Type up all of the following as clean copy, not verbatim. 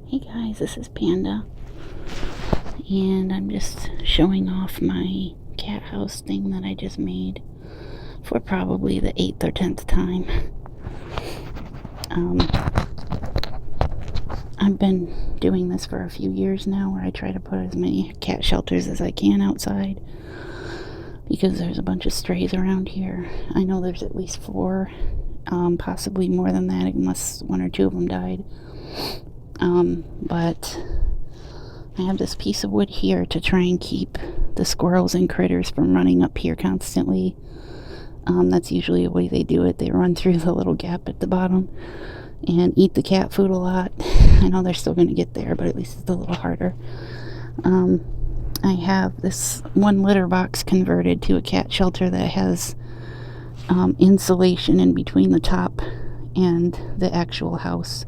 Hey guys, this is Panda, and I'm just showing off my cat house thing that I just made for probably the 8th or 10th time. I've been doing this for a few years now, where I try to put as many cat shelters as I can outside, because there's a bunch of strays around here. I know there's at least 4, possibly more than that, unless 1 or 2 of them died. But I have this piece of wood here to try and keep the squirrels and critters from running up here constantly. That's usually the way they do it. They run through the little gap at the bottom and eat the cat food a lot. I know they're still going to get there, but at least it's a little harder. I have this one litter box converted to a cat shelter that has insulation in between the top and the actual house.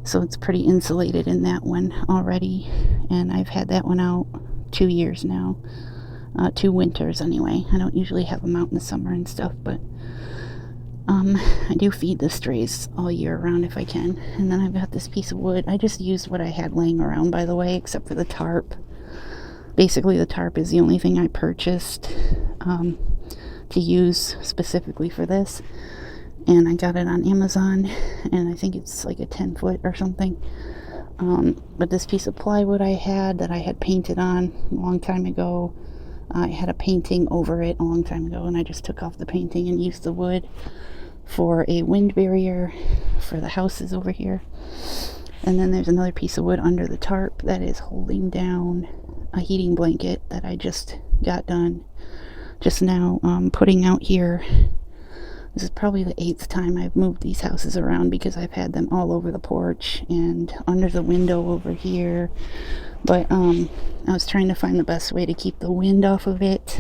So it's pretty insulated in that one already, and I've had that one out 2 years now. 2 winters anyway. I don't usually have them out in the summer and stuff, but I do feed the strays all year round if I can. And then I've got this piece of wood. I just used what I had laying around, by the way, except for the tarp. Basically, the tarp is the only thing I purchased to use specifically for this. And I got it on Amazon, and I think it's like a 10-foot or something. But this piece of plywood I had that I had painted on a long time ago, I had a painting over it a long time ago, and I just took off the painting and used the wood for a wind barrier for the houses over here. And then there's another piece of wood under the tarp that is holding down a heating blanket that I just got done just now putting out here. This is probably the 8th time I've moved these houses around, because I've had them all over the porch and under the window over here. But I was trying to find the best way to keep the wind off of it.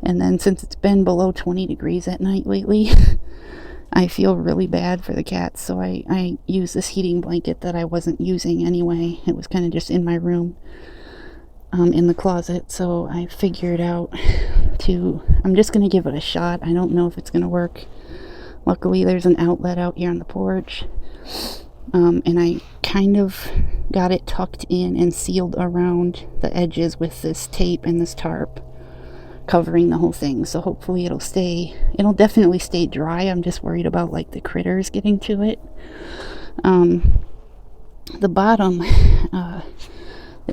And then since it's been below 20 degrees at night lately, I feel really bad for the cats. So I use this heating blanket that I wasn't using anyway. It was kind of just in my room, in the closet. So I figured out I'm just going to give it a shot. I don't know if it's going to work. Luckily, there's an outlet out here on the porch. And I kind of got it tucked in and sealed around the edges with this tape and this tarp covering the whole thing. So hopefully it'll definitely stay dry. I'm just worried about like the critters getting to it. The bottom,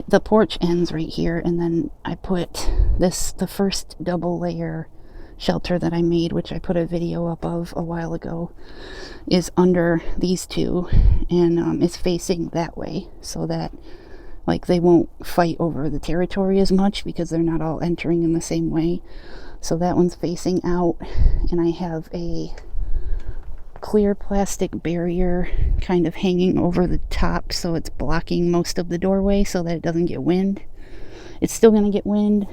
the porch ends right here, and then I put the first double layer shelter that I made, which I put a video up of a while ago, is under these two, and it's facing that way, so that like they won't fight over the territory as much, because they're not all entering in the same way. So that one's facing out, and I have a clear plastic barrier kind of hanging over the top, so it's blocking most of the doorway so that it doesn't get wind. It's still going to get wind,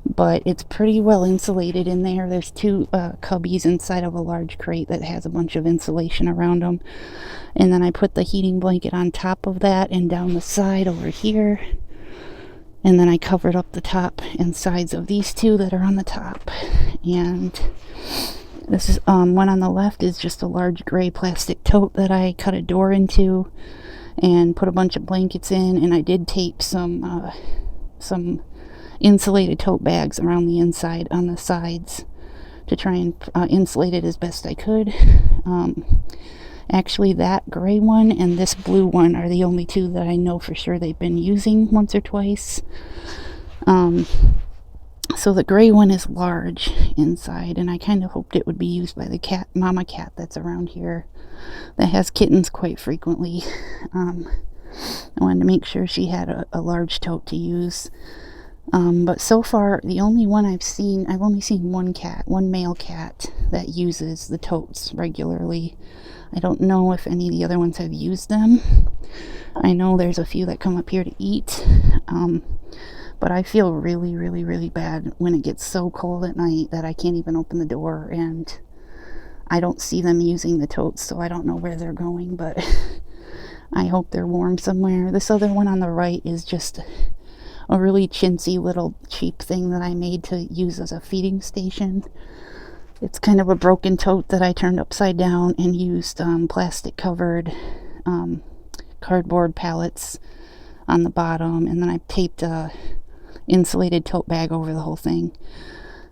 but it's pretty well insulated in there. There's 2 cubbies inside of a large crate that has a bunch of insulation around them. And then I put the heating blanket on top of that and down the side over here. And then I covered up the top and sides of these 2 that are on the top. And this is one on the left is just a large gray plastic tote that I cut a door into and put a bunch of blankets in, and I did tape some insulated tote bags around the inside on the sides to try and insulate it as best I could. Actually, that gray one and this blue one are the only 2 that I know for sure they've been using once or twice. So the gray one is large inside, and I kind of hoped it would be used by the mama cat that's around here that has kittens quite frequently. I wanted to make sure she had a large tote to use. But so far, the only one I've only seen one male cat that uses the totes regularly. I don't know if any of the other ones have used them. I know there's a few that come up here to eat. But I feel really, really, really bad when it gets so cold at night that I can't even open the door, and I don't see them using the totes, so I don't know where they're going, but I hope they're warm somewhere. This other one on the right is just a really chintzy little cheap thing that I made to use as a feeding station. It's kind of a broken tote that I turned upside down and used plastic covered cardboard pallets on the bottom, and then I taped a insulated tote bag over the whole thing.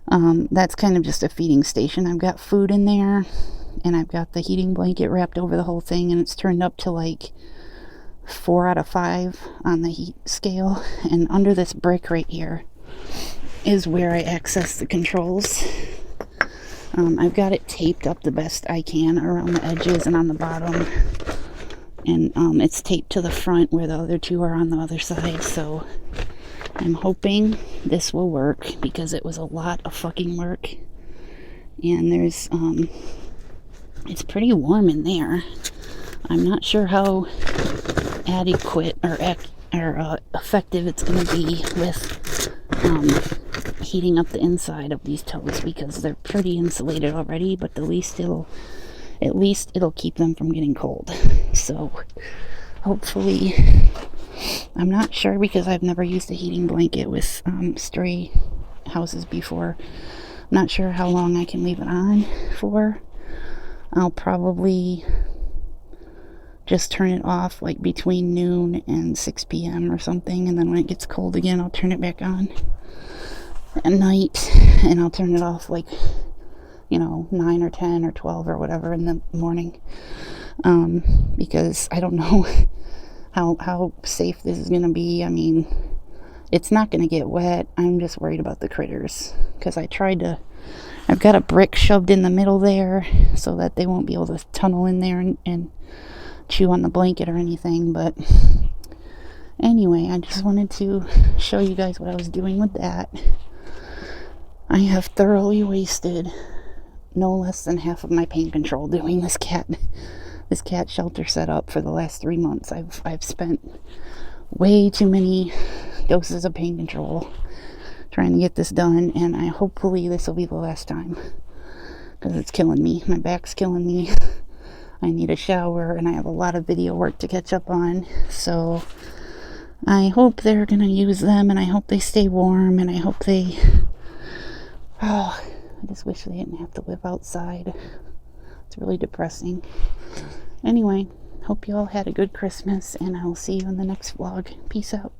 That's kind of just a feeding station. I've got food in there, and I've got the heating blanket wrapped over the whole thing, and it's turned up to like 4 out of 5 on the heat scale. And under this brick right here is where I access the controls. I've got it taped up the best I can around the edges and on the bottom, and it's taped to the front where the other two are on the other side, so I'm hoping this will work, because it was a lot of fucking work. And there's it's pretty warm in there. I'm not sure how adequate or effective it's going to be with heating up the inside of these totes, because they're pretty insulated already, but at least it'll keep them from getting cold. So hopefully, I'm not sure, because I've never used a heating blanket with stray houses before. I'm not sure how long I can leave it on for. I'll probably just turn it off like between noon and 6 p.m. or something, and then when it gets cold again, I'll turn it back on at night, and I'll turn it off like, 9 or 10 or 12 or whatever in the morning, because I don't know how safe this is going to be. I mean, it's not going to get wet. I'm just worried about the critters, because I've got a brick shoved in the middle there so that they won't be able to tunnel in there and chew on the blanket or anything. But anyway, I just wanted to show you guys what I was doing with that. I have thoroughly wasted no less than half of my pain control doing this cat shelter setup for the last 3 months. I've spent way too many doses of pain control trying to get this done, and hopefully this will be the last time, because it's killing me. My back's killing me. I need a shower, and I have a lot of video work to catch up on. So I hope they're gonna use them, and I hope they stay warm, and I hope I just wish they didn't have to live outside. It's really depressing. Anyway, hope you all had a good Christmas, and I'll see you in the next vlog. Peace out.